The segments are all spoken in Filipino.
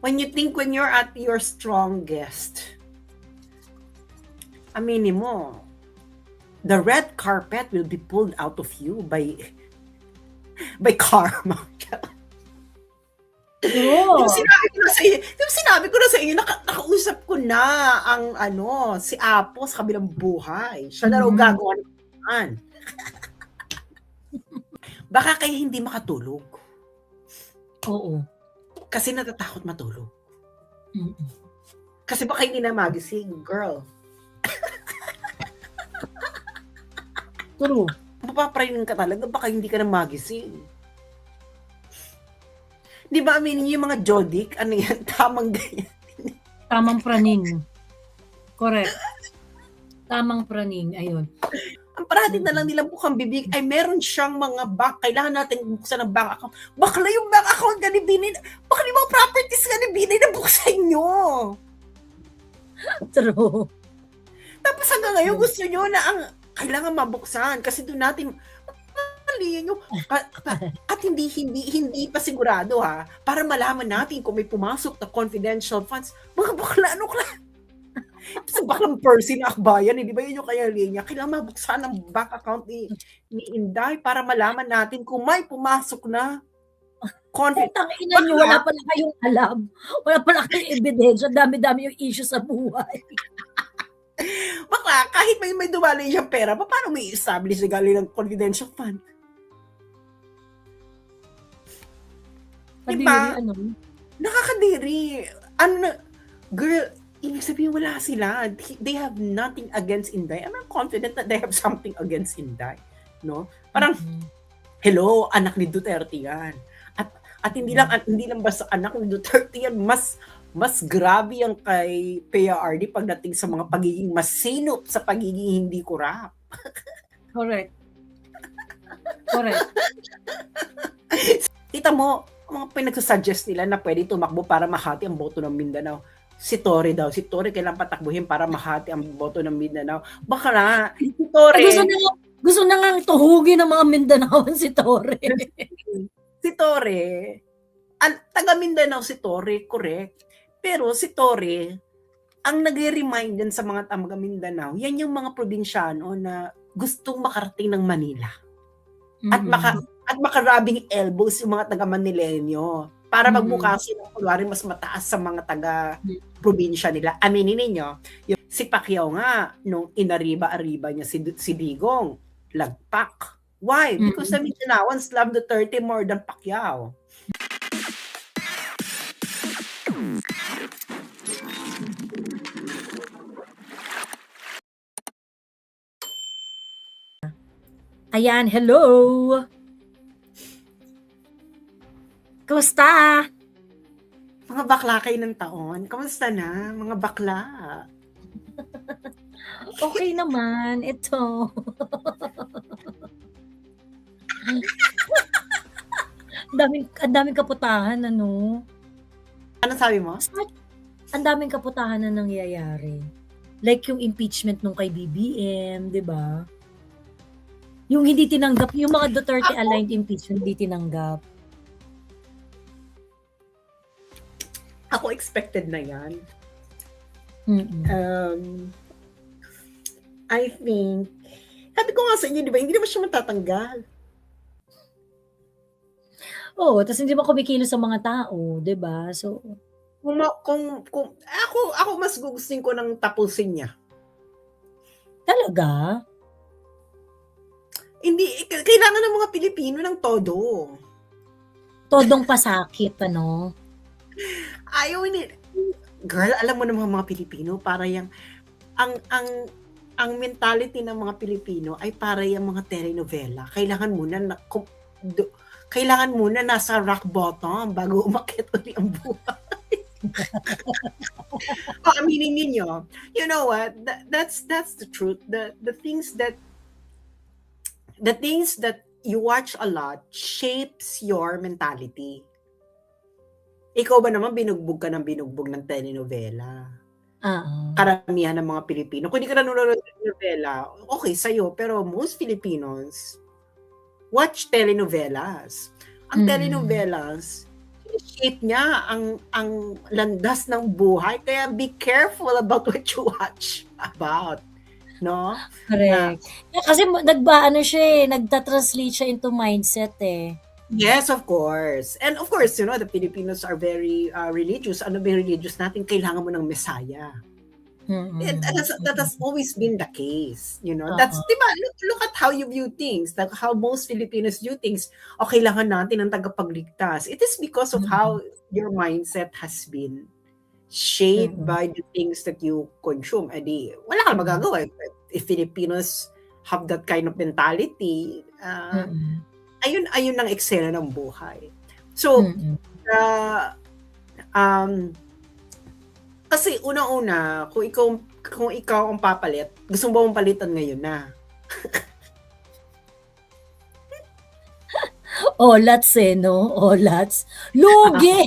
when you're at your strongest, aminin mo, the red carpet will be pulled out of you by karma. True. Sinabi ko na sa inyo, nakausap ko na ang si Apo sa kabilang buhay. Siya na raw gagawa naman. Baka kaya hindi makatulog. Oo. Kasi natatakot matulog. Mm-mm. Kasi baka hindi na magising, girl. True. Mapapraning ka talaga, baka hindi ka na magising. Di ba, aminin yung mga jodik, ano yan, tamang ganyan. Tamang praning. Correct. Tamang praning, ayun. Ang parati na lang nilang bukang bibig ay meron siyang mga kailangan natin buksan ng bank account. Bakla yung bank account ka ni Binay, baka yung mga properties ka ni Binay na buksan nyo. True. Tapos hanggang ngayon gusto nyo na ang kailangan mabuksan kasi doon natin nyo. At hindi pa sigurado ha, para malaman natin kung may pumasok na confidential funds. Mga bakla, ano ka? Sa baklang Percy na akbayan, di ba yun yung kaya linya? Kailangan mabuksan ang bank account ni Inday para malaman natin kung may pumasok na Putang ina nyo, wala pala kayong alam. Wala pala kayong ebidensya. Dami-dami yung issue sa buhay. Bakla, kahit may dumali siyang pera, paano may establish na galing ng confidential fund? Kadiri, Diba? ano? Nakakadiri. Girl, ibig sabihin wala sila. They have nothing against Inday. I'm not confident that they have something against Inday. No? Parang, hello, anak ni Duterte yan. At hindi lang basta anak ni Duterte yan, mas grabe yung kay PRD pagdating sa mga pagiging masinop sa pagiging hindi kurap. Correct. Correct. Kita mo, mga pinagsusuggest nila na pwede tumakbo para mahati ang boto ng Mindanao. Si Tory daw. Si Tory kailangan patakbuhin para mahati ang boto ng Mindanao. Baka na, si Tory... Gusto na nga tuhugin ng mga Mindanaoan si Tory. Si Tory, taga Mindanao si Tory, correct. Pero si Tory, ang nag-remind din sa mga taga Mindanao, yan yung mga probinsyano na gustong makarating ng Manila. At makarabing elbows yung mga taga Manileño para magbukasin ng kulwari mas mataas sa mga taga probinsya nila. Aminin ninyo, si Pacquiao nga, nung inariba-ariba niya si Digong, lagpak. Why? Because the Mindanaoans love Duterte more than Pacquiao. Ayan, hello! Kumusta? Mga bakla kayo ng taon. Kamusta na, mga bakla? Okay naman, ito. Ang daming kaputahan, ano? Ano sabi mo? Ang daming kaputahan na nangyayari. Like yung impeachment nung kay BBM, di ba? Yung hindi tinanggap, yung mga Duterte-aligned impeachment, hindi tinanggap. Ako expected na yan. I think, sabi ko nga sa inyo, di ba, hindi naman siya matatanggal. Oo, tapos hindi mo kumikilos sa mga tao, di ba? So, kung ako mas gugustuhin ko ng tapusin niya. Talaga? Hindi, kailangan ng mga Pilipino ng todo. Todong pasakit, ano? Ayaw ni girl, alam mo naman mga Pilipino, para yung ang mentality ng mga Pilipino ay para yung mga telenovela. Kailangan muna nasa rock bottom bago umakyat ulit ang buhay. Aminin niyo, you know what? That's the truth. The things that you watch a lot shapes your mentality. Ikaw ba naman binugbog ka ng telenovela? Karamihan ng mga Pilipino. Kung hindi ka nanonood ng telenovela, okay sa'yo. Pero most Filipinos watch telenovelas. Ang telenovelas, shape niya ang landas ng buhay. Kaya be careful about what you watch about, no? Na Correct. Kasi nagba-ano siya nagta-translate siya into mindset eh. yes, of course. And of course, the Filipinos are very religious. Ano ba yung religious natin? Kailangan mo ng Messiah. That has always been the case, That's, Oo. diba, look at how you view things, like how most Filipinos view things. O, kailangan natin ng tagapagligtas. It is because of how your mindset has been shaped by the things that you consume. Edi, wala kang magagawa. If Filipinos have that kind of mentality, ayun ang eksena ng buhay. So, kasi una-una, kung ikaw ang papalit, gusto mo mong palitan ngayon na? Olats no? Olats. Lugi!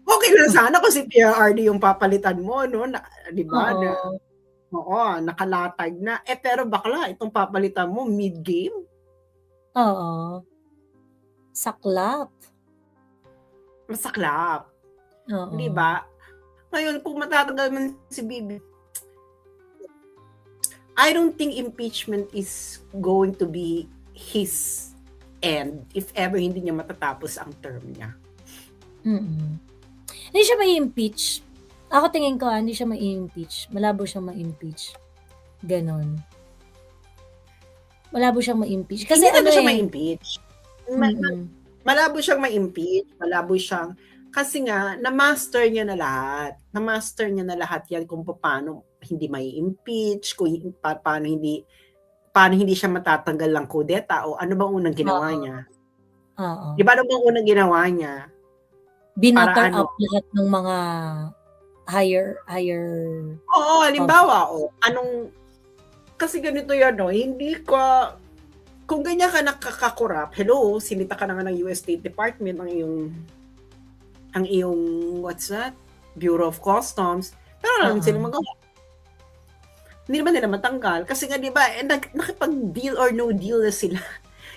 Okay lang sana kung si PRRD yung papalitan mo, no? Di ba? Oo, nakalatag na. Pero bakla, itong papalitan mo mid-game? Oo. Saklap. Masaklap. Di ba? Ngayon, kung matatanggal man si Bibi, I don't think impeachment is going to be his end if ever hindi niya matatapos ang term niya. Hindi siya mai-impeach. Ako tingin ko, hindi siya mai-impeach. Malabo siyang ma-impeach. Ganon. Malabo siyang ma-impeach. Kasi hindi siya ma-impeach. Malabo siyang ma-impeach. Malabo siyang, kasi nga, na-master niya na lahat. Na-master niya na lahat yan kung paano hindi mai-impeach, kung paano hindi siya matatanggal ng kudeta, o ano bang unang ginawa niya? Di ba ano bang unang ginawa niya? Binatter up lahat ng mga higher Oo, halimbawa, kasi ganito yan, hindi ka, kung ganyan ka nakakakurap, hello, sinita ka na nga ng US State Department ang iyong what's that? Bureau of Customs, pero alam silang magawa. Hindi naman nila matanggal kasi nga, di ba, nakipag-deal or no deal na sila.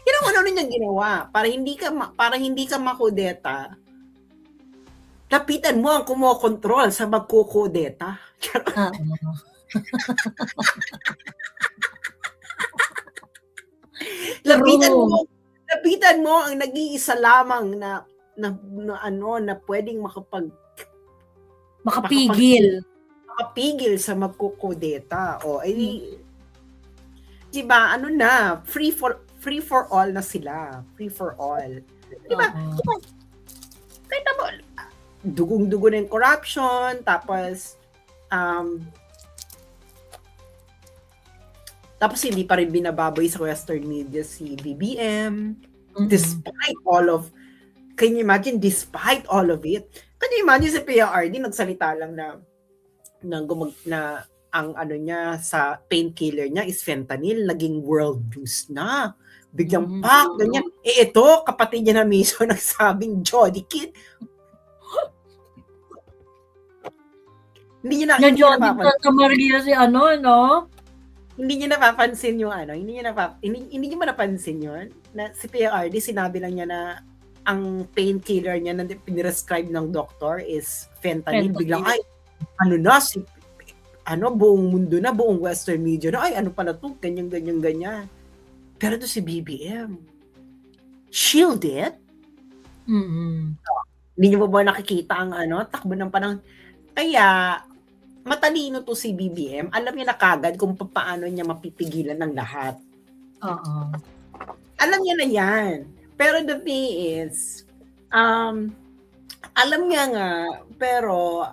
Yan ang ano niya ginawa para hindi ka makudeta. Lapitan mo ang kumokontrol sa magkukudeta. Lapitan mo ang nag-iisa lamang na pwedeng makapigil sa magkukudeta. O diba, free for all na sila. Free for all. Diba? Kita mo, dugong-dugo na yung corruption, tapos hindi pa rin binababoy sa Western media si BBM. Despite all of, can you imagine, despite all of it, can you imagine si PRRD nagsalita lang na ang niya sa painkiller niya is fentanyl, naging world news na. Biglang ganyan. Ito, kapatid niya na mismo nagsabing Jody Kid. Hindi niya napapansin yung hindi niyo napansin yun na si PRRD sinabi lang niya na ang painkiller niya na pinrescribe ng doktor is fentanyl. Biglang buong mundo na, buong Western media na, ano pala to, ganyan. Pero to si BBM, shielded. Hindi niyo ba nakikita ang takbo ng panahon? Kaya, matalino to si BBM. Alam niya na kagad kung paano niya mapipigilan ng lahat. Alam niya na yan. Pero the thing is, alam niya nga, pero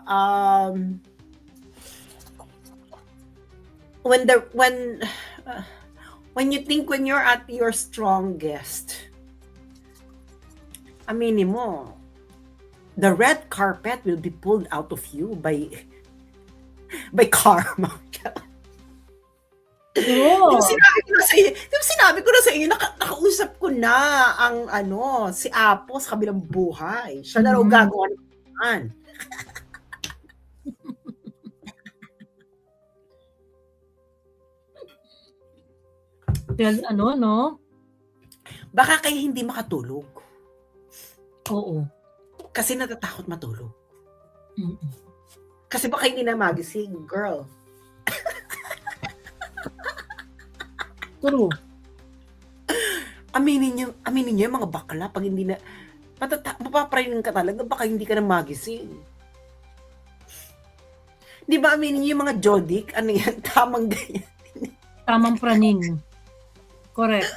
when you think when you're at your strongest, aminin mo, the red carpet will be pulled out of you by karma. Yung sinabi ko na sa iyo, nakausap ko na ang si Apo sa kabilang buhay. Siya na raw gagawa ng paraan. Baka kaya hindi makatulog. Oo. Kasi natatakot matulog. Mm. Kasi baka hindi na magising, girl. True. Aminin niyo yung mga bakla pag hindi na, mapapraning ka talaga, baka hindi ka na magising. Di ba aminin niyo yung mga jodik, ano yan, tamang ganyan. Tamang praning. Correct.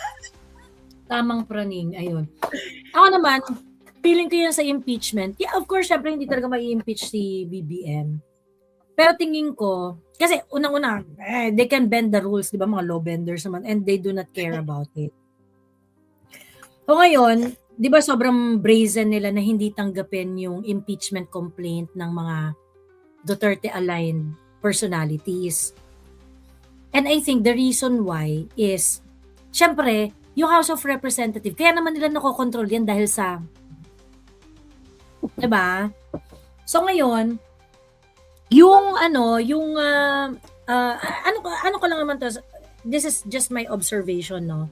Tamang praning. Ayun. Ako naman, feeling ko yan sa impeachment. Yeah, of course, syempre hindi talaga mai-impeach si BBM. Pero tingin ko, kasi unang-una, they can bend the rules, di ba, mga law benders naman, and they do not care about it. So ngayon, di ba sobrang brazen nila na hindi tanggapin yung impeachment complaint ng mga Duterte-aligned personalities. And I think the reason why is, syempre, yung House of Representatives, kaya naman nila nakokontrol yan dahil sa, diba? So ngayon, yung ano ko lang naman to, this is just my observation, no?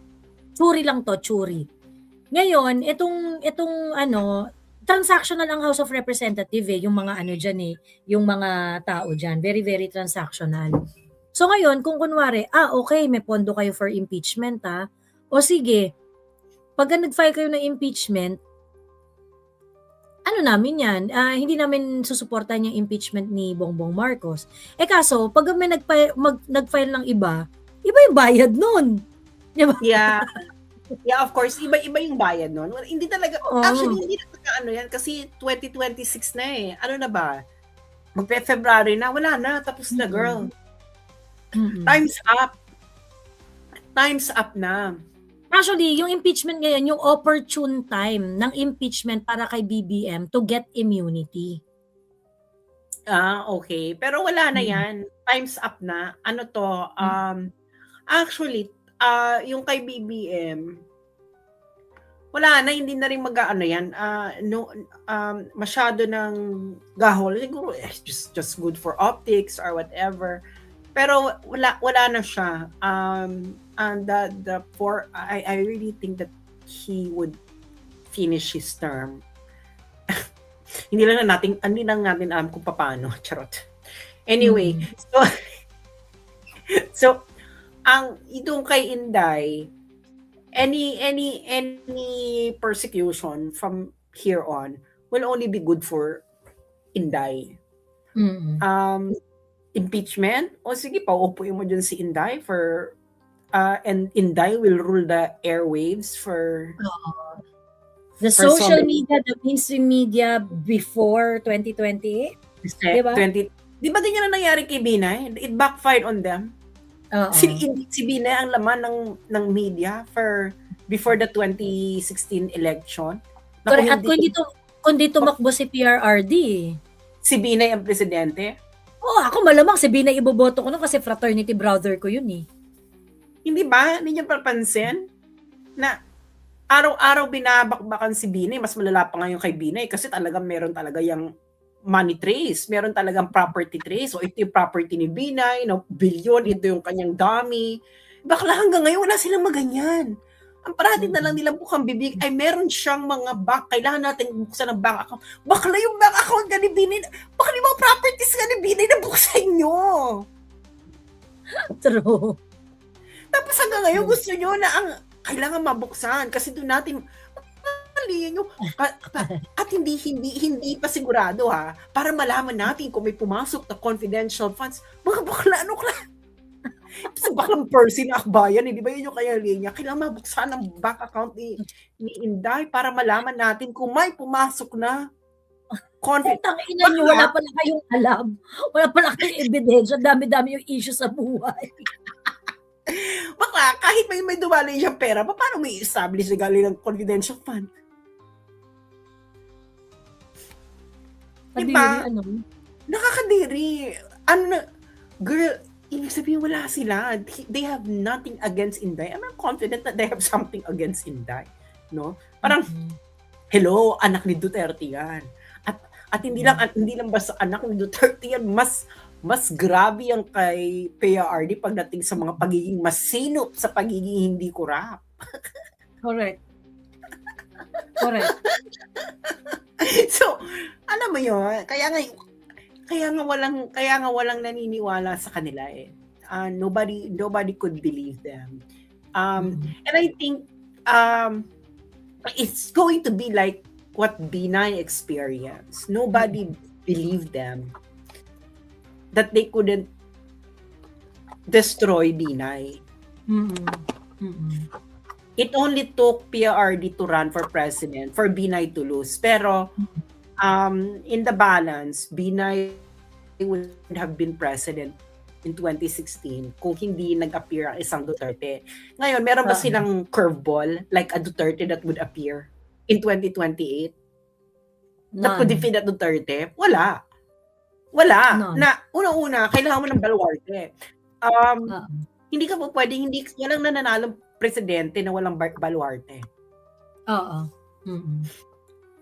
Churi lang to, churi. Ngayon, itong transactional ang House of Representatives yung mga dyan yung mga tao dyan, very, very transactional. So ngayon, kung kunwari, okay, may pondo kayo for impeachment, o sige, pag nag-file kayo ng impeachment, ano namin yan, hindi namin susuportahan yung impeachment ni Bongbong Marcos. Kaso, pag may nag-file ng iba yung bayad nun. Diba? Yeah. Yeah, of course, iba-iba yung bayad nun. Hindi talaga, actually, hindi talaga yan, kasi 2026 na eh. Ano na ba? Magpe-February na, wala na, tapos na, girl. Time's up. Time's up na. Actually, yung impeachment ngayon, yung opportune time ng impeachment para kay BBM to get immunity. Okay. Pero wala na yan. Time's up na. Ano to? Actually, yung kay BBM, wala na, hindi na rin mag-ano yan. Masyado ng gahol. Siguro, just good for optics or whatever. Pero wala na siya. And I really think that he would finish his term. hindi lang natin alam kung paano. Charot. Anyway, so ang itong kay Inday, any persecution from here on will only be good for Inday. Impeachment, o sige, pauupuin mo dyan si Inday for and Inday will rule the airwaves for the social media, the mainstream media before 2028. Diba? Di ba ganyan na nangyari kay Binay? It backfired on them. Si Binay ang laman ng media for before the 2016 election. At kung di tumakbo si PRRD. Si Binay ang presidente. Ako malamang si Binay iboboto ko nun kasi fraternity brother ko yun eh. Hindi ba? Hindi niyo papansin na araw-araw binabakbakan si Binay. Mas malala pa ngayon kay Binay kasi talagang meron talaga yung money trace. Meron talagang property trace. So ito yung property ni Binay, billion, ito yung kanyang dummy. Bakla hanggang ngayon wala silang maganyan. Ang parating na lang nila bukang bibig ay meron siyang mga kailangan natin buksan ng bank account. Bakla yung bank account ka ni Binay. Baka yung mga properties ka ni Binay na buksan nyo. True. Tapos hanggang ngayon gusto nyo na ang kailangan mabuksan kasi doon natin nyo. At hindi pa sigurado para malaman natin kung may pumasok na confidential funds. Mga bakla, sa baklang Percy na akbayan, di ba yun yung kaya linya? Kailangan mabuksan ang bank account ni Inday para malaman natin kung may pumasok na Ina nyo, wala pala kayong alam. Wala pala kayong ebidensya. Dami-dami yung issue sa buhay. Baka kahit may dumali siyang pera, paano may establish na galing ng confidential fund? Diba? Nakakadiri. Girl, ibig sabihin wala sila. They have nothing against Inday. I'm confident that they have something against Inday. No? Parang, hello, anak ni Duterte yan. At hindi lang basta anak ni Duterte yan, mas grabe yung kay PRRD pagdating sa mga pagiging masinop sa pagiging hindi kurap. Correct. Correct. So, alam mo yun, kaya nga walang naniniwala sa kanila eh. Nobody could believe them. And I think it's going to be like what Binay experienced. Nobody believed them that they couldn't destroy Binay. It only took PRD to run for president for Binay to lose. Pero in the balance, Binay would have been president in 2016 kung hindi nag-appear ang isang Duterte. Ngayon, meron ba silang curveball like a Duterte that would appear in 2028? That could defeat that Duterte? Wala. None. Na una-una, kailangan mo ng baluarte. Hindi ka po pwedeng, walang nananalong presidente na walang baluarte.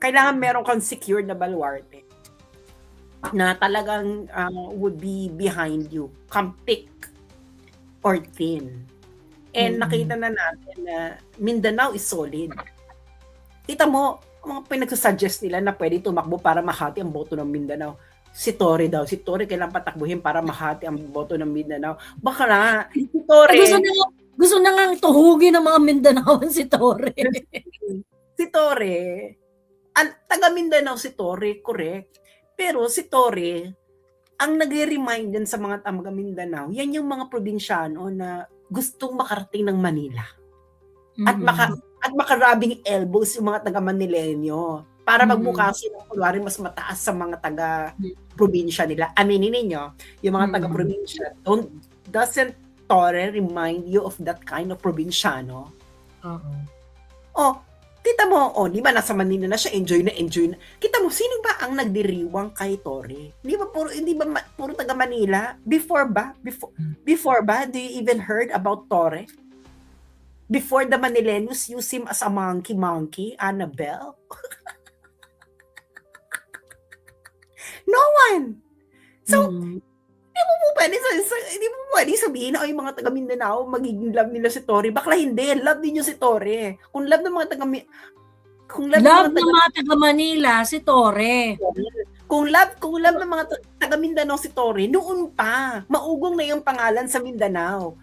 Kailangan meron kang secured na baluarte na talagang would be behind you, come thick or thin. And nakita na natin na Mindanao is solid. Kita mo, mga pinagsusuggest nila na pwede tumakbo para mahati ang boto ng Mindanao. Si Torre daw. Si Torre kailangan patakbuhin para mahati ang boto ng Mindanao. Baka na, si Torre... Gusto na nga tuhugin ng mga Mindanaoan si Torre. Si Torre, taga Mindanao si Torre, correct. Pero si Torre, ang nag-remind din sa mga taga Mindanao, yan yung mga probinsyano na gustong makarating ng Manila. At makarabing elbows yung mga taga Manileño para magmukha sila kunwari mas mataas sa mga taga probinsya nila. Aminin ninyo, yung mga taga probinsya doesn't Torre remind you of that kind of probinsyano? Kita mo, di ba nasa Manila na siya, enjoy na. Kita mo, sino ba ang nagdiriwang kay Torre? Hindi ba puro taga Manila? Before ba, do you even heard about Torre? Before the Manileños use him as a monkey, Annabelle? No one! So, hindi mo pwede sabihin na yung mga taga Mindanao magiging love nila si Torre. Bakla hindi, love din yung si Torre. Kung love ng mga taga Manila si Torre. Kung love ng mga taga Mindanao si Torre, noon pa, maugong na yung pangalan sa Mindanao.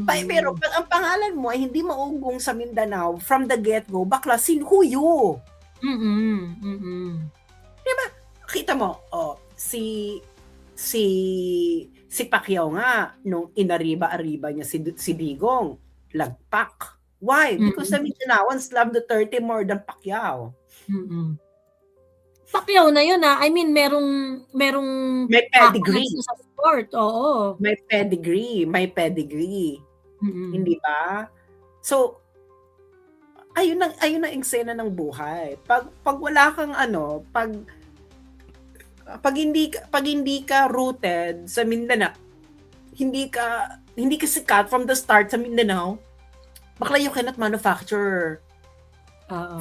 Pero pag ang pangalan mo ay hindi maugong sa Mindanao from the get-go, bakla, who you? Diba? Kita mo, si Pacquiao nga, nung inariba-ariba niya si Digong, lagpak. Why? Because the Mindanaoans love Duterte more than Pacquiao. Pacquiao na yun I mean, merong may pedigree sa sport. Oo. May pedigree. Hindi ba? So, ayun ang eksena ng buhay. Pag wala kang pag hindi ka rooted sa Mindanao, hindi ka sikat from the start sa Mindanao, bakla you cannot manufacture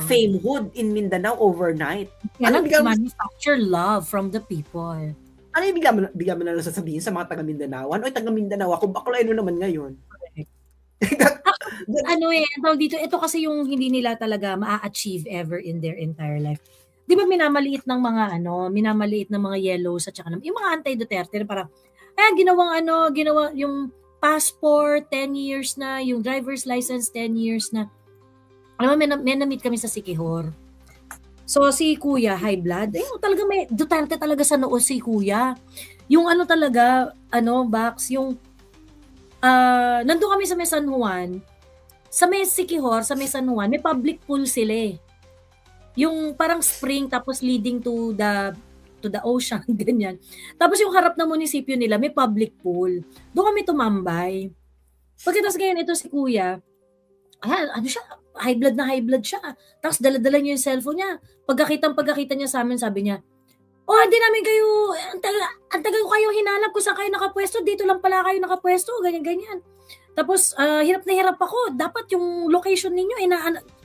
famehood in Mindanao overnight. Cannot manufacture love from the people. Ano yung bigla mo na lang sasabihin sa mga taga Mindanao? Oy, taga Mindanao ako, bakla naman ngayon. Ito kasi yung hindi nila talaga ma-achieve ever in their entire life. Di ba minamaliit ng mga yellows at saka yung mga anti-Duterte para ginawa yung passport 10 years na, yung driver's license 10 years na. Alam mo, may na-meet kami sa Siquijor. So si Kuya, high blood, talaga may Duterte talaga sa noo si Kuya. Yung Bax, yung nandun kami sa may San Juan, sa may Siquijor, sa may San Juan, may public pool sila Yung parang spring tapos leading to the ocean, ganyan. Tapos yung harap ng munisipyo nila, may public pool. Doon kami tumambay. Pagkatapos ngayon, ito si Kuya, high blood siya. Tapos dala-dala niya yung cellphone niya. Pagkakita niya sa amin, sabi niya, hindi namin kayo, ang tagal ko kayo hinanap kung saan kayo nakapwesto, dito lang pala kayo nakapwesto, ganyan. Tapos, hirap na hirap ako. Dapat yung location ninyo,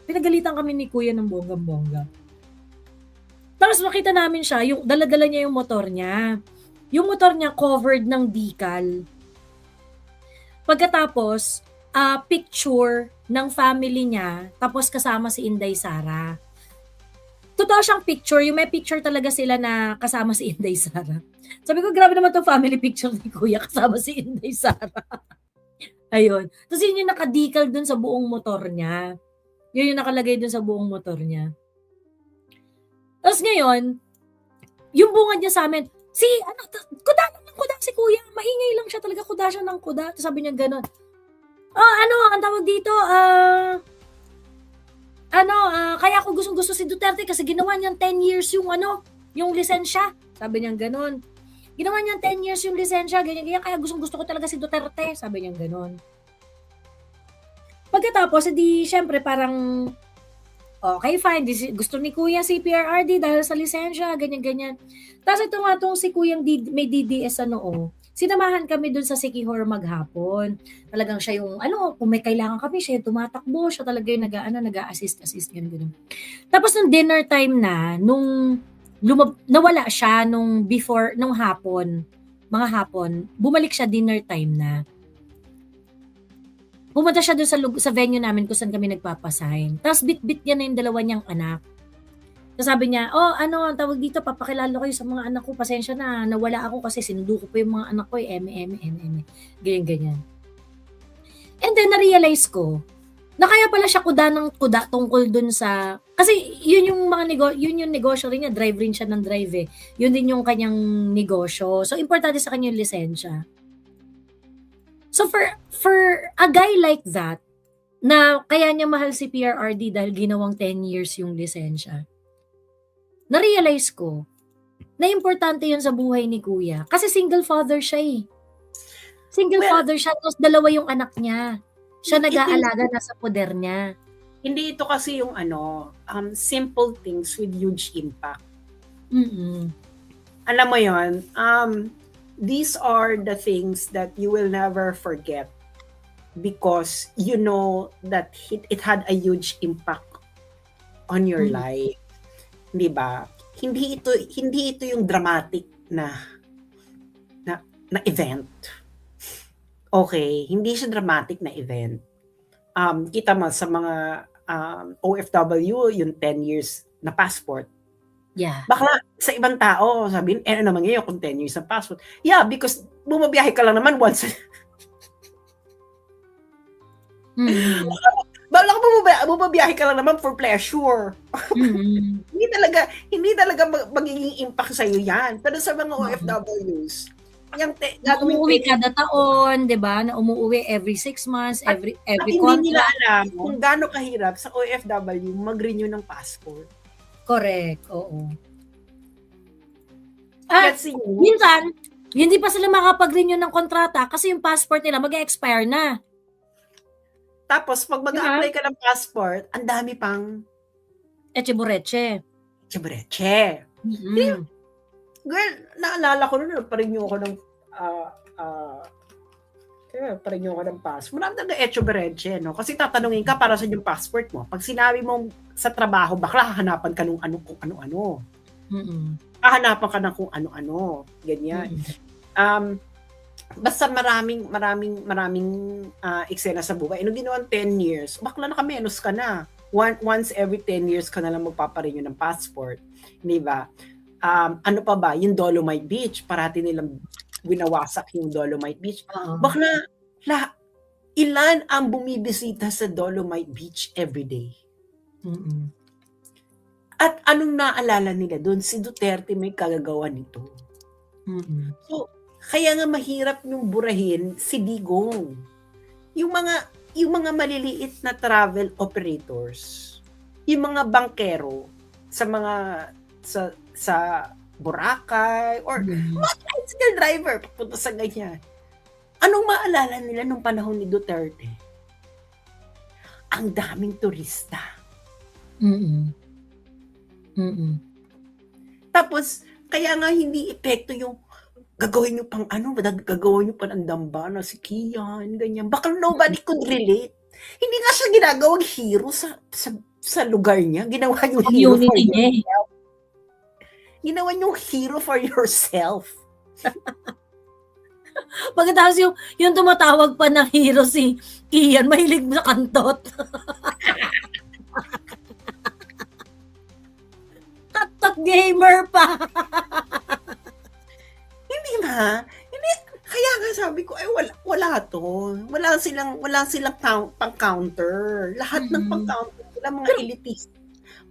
pinagalitan kami ni Kuya ng bonggang-bongga. Tapos makita namin siya, yung dala-dala niya yung motor niya. Yung motor niya covered ng decal. Pagkatapos, picture ng family niya, tapos kasama si Inday Sara. totoo siyang picture, yung may picture talaga sila na kasama si Inday Sara. Sabi ko, grabe naman 'tong family picture ni kuya kasama si Inday Sara. Ayun. Tapos yun yung naka-decal dun sa buong motor niya. Yun yung nakalagay dun sa buong motor niya. Tapos ngayon, yung bungad niya sa amin, kuda lang ng kuda si kuya. Maingay lang siya talaga, kuda siya ng kuda. Tapos sabi niya gano'n, ang tawag dito, kaya ako gustong-gusto si Duterte kasi ginawa niyang 10 years yung lisensya. Sabi niya gano'n. Ginawa niyang 10 years yung lisensya, ganyan, kaya gustong-gusto ko talaga si Duterte. Sabi niya gano'n. Pagkatapos, syempre parang, okay, fine. Gusto ni Kuya si PRRD dahil sa lisensya, ganyan-ganyan. Tapos ito nga itong si Kuyang may DDS sinamahan kami dun sa Siquijor maghapon. Talagang siya yung, kung may kailangan kami, siya yung tumatakbo, siya talaga yung nag-a-assist, ganyan. Tapos nung dinner time na, nawala siya nung hapon, mga hapon, bumalik siya dinner time na. Pumunta siya doon sa venue namin kung saan kami nagpapasign. Tapos bit-bit niya na yung dalawa niyang anak. Tapos sabi niya, ang tawag dito, papakilala ko yung sa mga anak ko, pasensya na, nawala ako kasi sinundo ko pa yung mga anak ko, eme. Ganyan. And then, na-realize ko, na kaya pala siya kuda ng kuda tungkol dun sa, kasi yun yung negosyo rin niya, drive rin siya ng drive eh. Yun din yung kanyang negosyo. So, importante sa kanya yung lisensya. So, for a guy like that, na kaya niya mahal si PRRD dahil ginawang 10 years yung lisensya, na-realize ko na importante yun sa buhay ni Kuya. Kasi single father siya eh. Father siya, tapos dalawa yung anak niya. Siya nag-aalaga na sa poder niya. Hindi ito kasi yung simple things with huge impact. Mm-mm. Alam mo yon, these are the things that you will never forget because you know that it had a huge impact on your life. 'Di ba? Hindi ito yung dramatic na event. Okay, hindi siya dramatic na event. Kita mo sa mga OFW, yung 10 years na passport. Yeah. Bakla sa ibang tao, sabihin, ano naman ngayon kung 10 years na passport? Yeah, because bumabiyahe ka lang naman once. Bala ka bumabiyahe ka lang naman for pleasure. Hindi talaga magiging impact sa iyo 'yan. Pero sa mga OFWs, umuwi kada taon, 'di ba? Na umuwi every 6 months, every hindi contract. Hindi nila alam kung gaano kahirap sa OFW mag-renew ng passport. Correct, oo. Minsan, hindi pa sila makapag-renew ng kontrata kasi yung passport nila mag-expire na. Tapos, pag mag-apply ka ng passport, ang dami pang Echebureche. Girl, naalala ko noon, pa-renew ako ng passport. Marami talaga echebureche, no? Kasi tatanungin ka para sa yung passport mo. Pag sinabi mo sa trabaho, bakla hahanapan ka ng kung ano-ano. Hahanapan ka ng kung ano-ano. Ganyan. Basta maraming eksena sa buhay. Nung ginawan 10 years, bakla nakamenos ka na. Once every 10 years ka na lang magpaparenew ng passport. Di ba? Ano pa ba? Yung Dolomite Beach. Parati nilang winawasak yung Dolomite Beach. Bakla, ilan ang bumibisita sa Dolomite Beach everyday? At anong naalala nila doon? Si Duterte may kagagawa nito. So, kaya nga mahirap yung burahin si Digong. Yung mga maliliit na travel operators, yung mga bankero sa Boracay or mga tricycle driver papunta sa ganyan. Anong maalala nila nung panahon ni Duterte? Ang daming turista. Tapos, kaya nga hindi epekto yung gagawin nyo gagawin nyo pa ng dambana si Kian, ganyan. Baka nobody could relate. Hindi nga siya ginagawang hero sa lugar niya. Ginawa yung hero for yourself. Ginawa yung hero for yourself. Pagkatapos yung tumatawag pa ng hero si Kian, mahilig sa kantot. Not gamer pa. Hindi ba? Hindi, kaya nga sabi ko, ay wala to. Wala silang pang-counter. Lahat ng pang-counter sila mga elitist.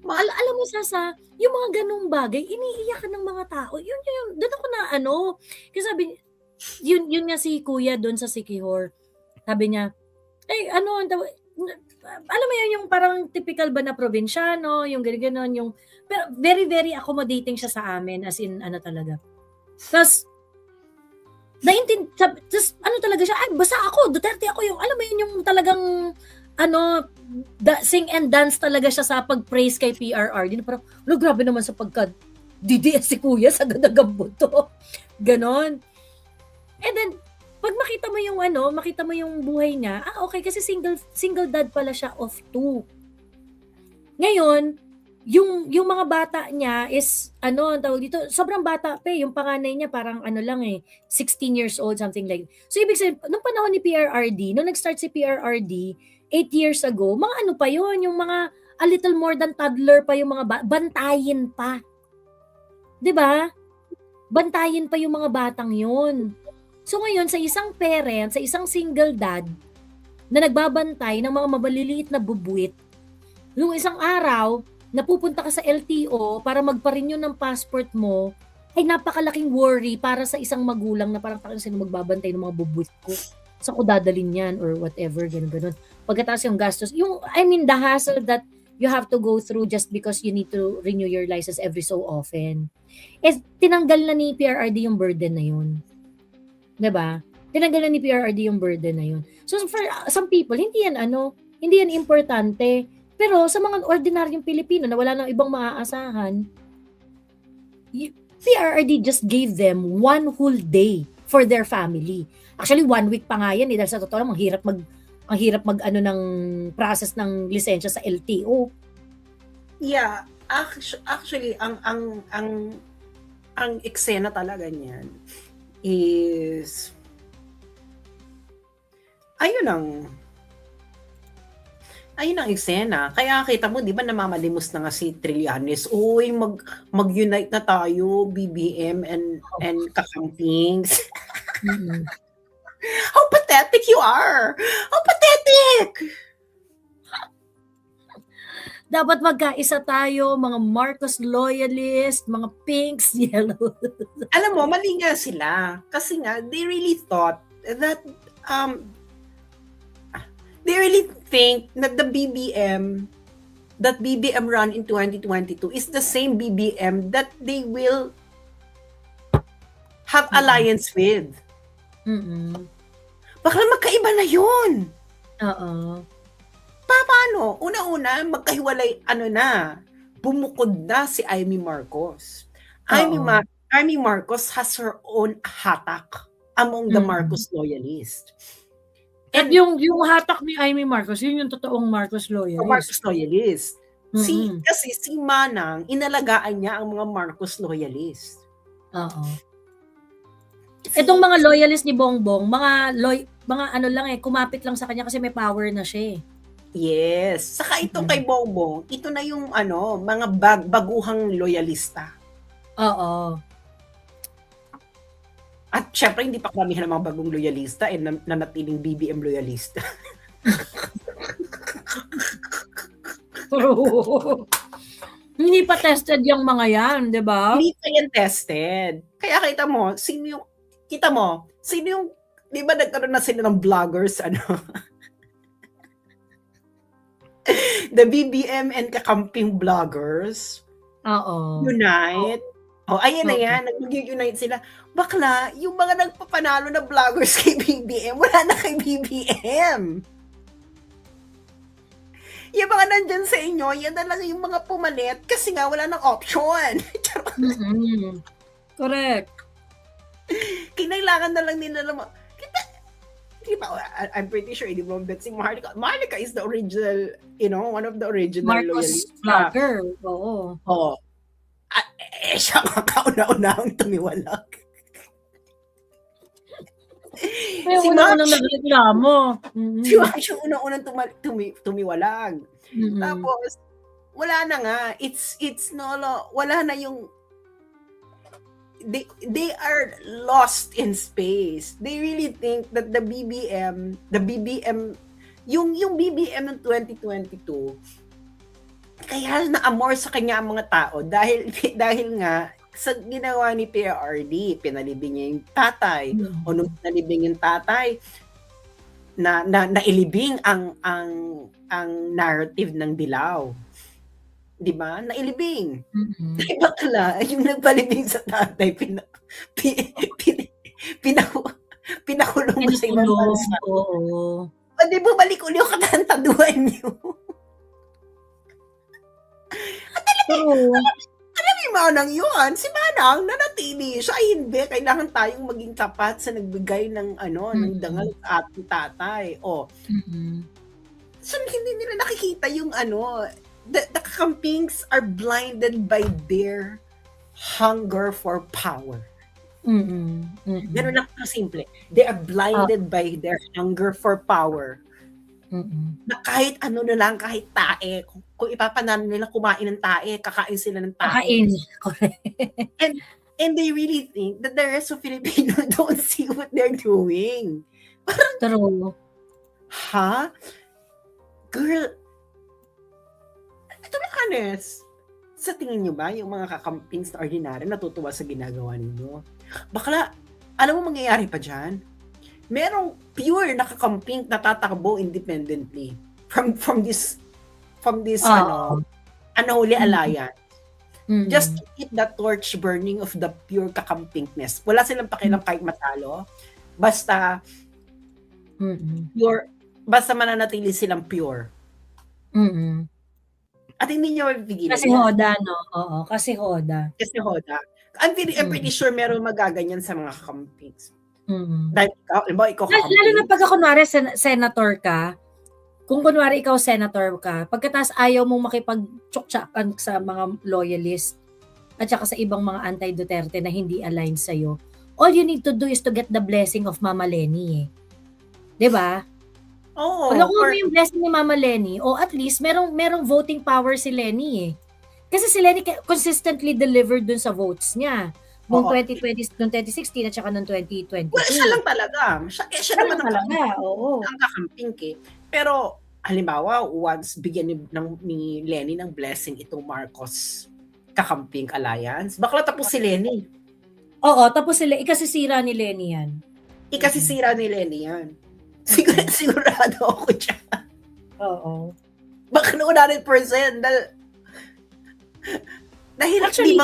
Alam mo, Sasa, yung mga ganung bagay, iniiyakan ng mga tao. Yun. Doon ako na Kasi sabi, yun nga si Kuya doon sa Sikihor. Sabi niya, alam mo yun, yung parang typical ba na probinsyano, yung gano'n, yung, pero very, very accommodating siya sa amin, as in, talaga. Tapos, talaga siya, basta ako, Duterte ako, yung, alam mo yun, yung talagang, sing and dance talaga siya sa pag-praise kay PRRD. Parang, grabe naman sa DDS si Kuya sa gadagambo to. Ganon. And then, pag makita mo yung buhay niya, okay, kasi single dad pala siya of 2. Ngayon, yung mga bata niya is, tawag dito, sobrang bata pa yung panganay niya parang 16 years old, something like. So, ibig sabihin, nung panahon ni PRRD, nung nag-start si PRRD, 8 years ago, mga pa yun, yung mga a little more than toddler pa yung mga bantayin pa. 'Di ba? Bantayin pa yung mga batang yun. So ngayon, sa isang parent, sa isang single dad, na nagbabantay ng mga mabaliliit na bubuit, yung isang araw, napupunta ka sa LTO para magpa-renew ng passport mo, ay napakalaking worry para sa isang magulang na parang sino magbabantay ng mga bubuit ko. Sa ko dadalhin yan or whatever, gano'n. Pagkatapos yung gastos, the hassle that you have to go through just because you need to renew your license every so often. Tinanggal na ni PRRD yung burden na yun. 'Di ba? Tinanggal na ni PRRD yung burden na yun. So for some people, hindi yan importante. Pero sa mga ordinaryong Pilipino na wala nang ibang maaasahan, PRRD just gave them 1 whole day for their family. Actually, 1 week pa nga yan dahil sa totoo lang, ang hirap mag ng process ng lisensya sa LTO. Yeah, actually ang eksena talaga niyan is ayun ang eksena. Kaya kita mo, di ba namamalimos na nga si Trillanes, uy, mag-unite na tayo, BBM and kakampings. How pathetic you are! How pathetic! Dapat magkaisa tayo, mga Marcos loyalist, mga pinks, yellow. Alam mo, mali nga sila. Kasi nga, they really thought that, they really think that the BBM run in 2022 is the same BBM that they will have alliance with. Baka magkaiba na yun. Oo. Paano? Una-una, magkahiwalay, bumukod na si Amy Marcos. Amy Marcos has her own hatak among the Marcos loyalists. At yung hatak ni Amy Marcos, yun yung totoong Marcos loyalist. Marcos loyalist. Kasi si Manang, inalagaan niya ang mga Marcos loyalist. Oo. Itong mga loyalist ni Bongbong, mga kumapit lang sa kanya kasi may power na siya. Yes. Saka itong kay Bongbong, ito na yung mga baguhang loyalista. Oo. At syempre, hindi pa karamihan ng mga bagong loyalista nanatiling BBM loyalista. Hindi pa tested yung mga yan, di ba? Hindi pa yan tested. Kaya kita mo, sino yung, di ba nagkaroon na sila ng vloggers, the BBM and kakamping vloggers. Oo. Unite. Ayan na yan, nag-unite sila. Bakla, yung mga nagpapanalo na vloggers kay BBM, wala na kay BBM. Yung mga nandyan sa inyo, yan na lang yung mga pumalit kasi nga wala nang option. Correct. Kinailangan na lang nila naman. I'm pretty sure, di ba, si Marlica. Marlica is the original, one of the original Marcos vlogger. Oo. Siya nga kauna-unahang tumiwalag. Si unang nagreklamo. Siya unang-unang tumiwalag. Tapos, wala na nga. It's wala na yung they are lost in space. They really think that the BBM, yung BBM ng 2022, kaya naamor sa kanya ang mga tao dahil nga sa ginawa ni PRRD, pinalibing niya yung tatay. O nung pinalibing yung tatay, na nailibing ang narrative ng Dilaw. 'Di ba? Nailibing. Mm-mm. Bakla, yung nagpalibing sa tatay, pinakulong mo sa ibang Pinukulong, bansa. oo. O di ba balik uli yung katantaduhan niyo? True. Alam mo Manang yun, si Manang nanatili siya, ay hindi, kailangan tayong maging tapat sa nagbigay ng ng dangal sa ating tatay. O, Mm-mm. so hindi nila nakikita yung the kakampings are blinded by their hunger for power. Mm-mm. Mm-mm. Ganun lang kasimple. They are blinded by their hunger for power. Mm-mm. Na kahit ano na lang, kahit tae, kung ipapanalo nila kumain ng tae, kakain sila ng tae. Kakain. Correct. And they really think that the rest of Filipino don't see what they're doing. True. Ha? Girl, to be honest, sa tingin nyo ba, yung mga kakampings na ordinary natutuwa sa ginagawa ninyo? Bakla, alam mo mangyayari pa dyan? Merong pure na kakamping na tatakbo independently from this unholy alliance. Mm-mm. Just to keep the torch burning of the pure kakampingness. Wala silang pakialam kahit matalo. Basta Mm-mm. pure, basta mananatili silang pure. Mm-mm. At hindi nyo mapipigilan. Kasi Hoda, no? Oo, kasi Hoda. Kasi Hoda. I'm pretty sure meron magaganyan sa mga kakampings. Mm-mm. Dahil ikaw Lalo kakamping. na pagka kunwari senator ka, kung kunwari ikaw senator ka, pagkatas ayaw mong makipag-tsuktsakan sa mga loyalist at saka sa ibang mga anti-Duterte na hindi aligned sa'yo, all you need to do is to get the blessing of Mama Lenny. Diba? Oo. Pag nakuha mo yung blessing ni Mama Lenny, o at least merong voting power si Lenny eh. Kasi si Lenny consistently delivered dun sa votes niya. Noong 2020, noong 2016 at saka noong 2022. Well, siya lang talaga. Siya naman ang talaga, oo. ang kakamping eh. Pero, halimbawa, once bigyan ni Lenny ng blessing itong Marcos kakamping alliance, bakla tapos si Lenny. Oo, tapos sila, ikasisira ni Lenny yan. Ikasisira ni Lenny yan. Sigurado ako dyan. Oo. Baka na 100% dahil Actually,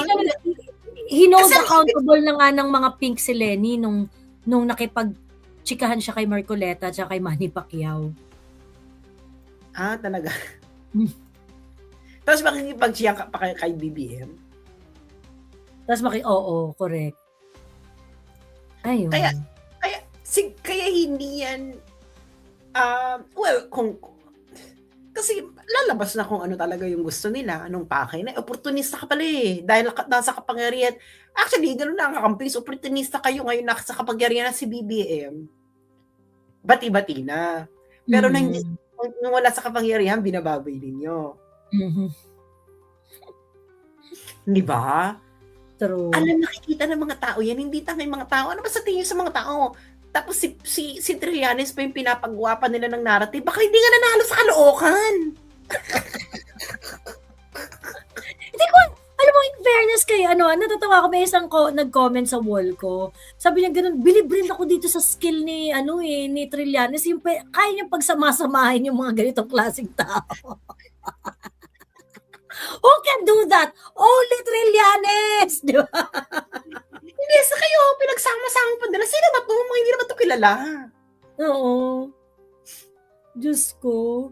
he knows Kasi- accountable na nga ng mga pink si Lenny nung nakipag-chikahan siya kay Marcoleta at kay Manny Pacquiao. talaga. Tapos makikipag-siya pa kay BBM. Tapos oo, correct. Ayun. Kaya hindi yan kasi lalabas na kung ano talaga yung gusto nila, anong pakay na. Opportunista ka pala eh. Dahil nasa kapangyarihan. Actually, ganoon na ang kakampis. Opportunista kayo ngayon nasa kapangyarihan na si BBM. Bati-bati na. Pero nung wala sa kapangyarihan, binababoy ninyo. Mhm. Di ba? True. Alam, nakikita ng mga tao yan. Hindi tanga yung mga tao. Ano ba sa tingin sa mga tao? Tapos si Trillanes pa yung pinapagwapan nila ng narrative. Baka hindi nga nanalo sa Caloocan. Hindi ko, alam mo, in fairness kay, natatawa ko, may isang nag-comment sa wall ko. Sabi niya ganun, bilib rin ako dito sa skill ni Trillanes. Yung kaya niyang pagsamasamahin yung mga ganitong klaseng tao. Who can do that? Only Trillanes! Di ba? Hindi, sa kayo, pinagsama-sama pa nila. Sino ba ito? Hindi naman ito kilala. Oo. Diyos ko.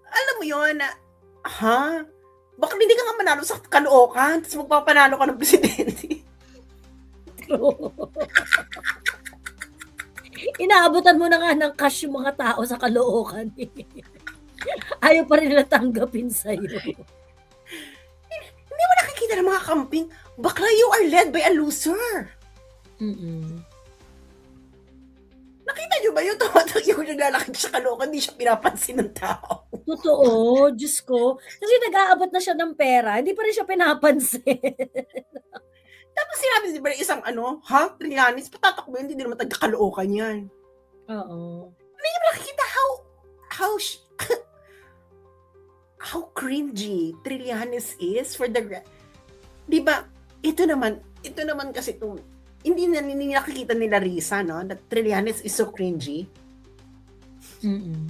Alam mo yun, baka hindi ka nga manalo sa Caloocan, tapos magpapanalo ka ng presidente. Inaabutan mo na nga ng cash yung mga tao sa Caloocan. Ayaw pa rin nila tanggapin sa'yo. Hindi mo nakikita ng mga camping. Bakla, you are led by a loser. Mm-mm. Nakita niyo ba yung tumatak yung naglalakad siya Caloocan, hindi siya pinapansin ng tao. Totoo, Diyos ko. Kasi nag-aabot na siya ng pera, hindi pa rin siya pinapansin. Tapos sinabi di ba ng isang ano, ha? Trillanes, patatakbo yun, hindi naman taga Caloocan yan. Oo. Hindi niyo ba nakikita how how cringy Trillanes is for the di ba? Ito naman kasi hindi nakikita nila Risa, no? That Trillanes is so cringy Mm.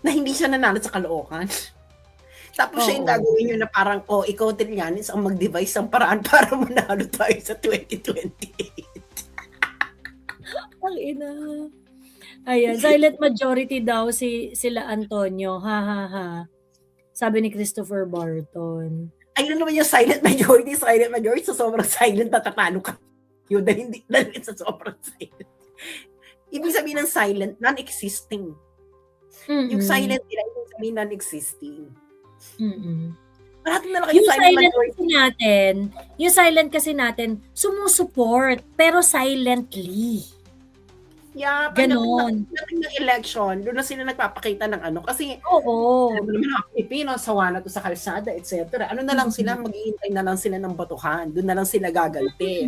na hindi siya nanalo sa Caloocan. Tapos siya yung Oo. gagawin niyo na parang, ikaw Trillanes ang mag-devise ng paraan para manalo tayo sa 2028. Ang ina. Ayan, silent majority daw sila Antonio. Ha ha ha. Sabi ni Christopher Barton. Ayun naman yung silent majority sa sobrang silent natatalo ka. Yun, dahil sa sobrang silent. Ibig sabihin ng silent, non-existing. Yung silent nila, ibig sabihin non-existing. Parati na lang kayo Yung silent kasi natin, sumusuport, pero silently. Yeah, Ganon. pagdating ng election, doon na sila nagpapakita ng ano. Kasi, Oo. alam mo naman mga Pilipino, sawa na to sa kalsada, etc. Ano na lang sila, maghihintay na lang sila ng batuhan. Doon na lang sila gaganti.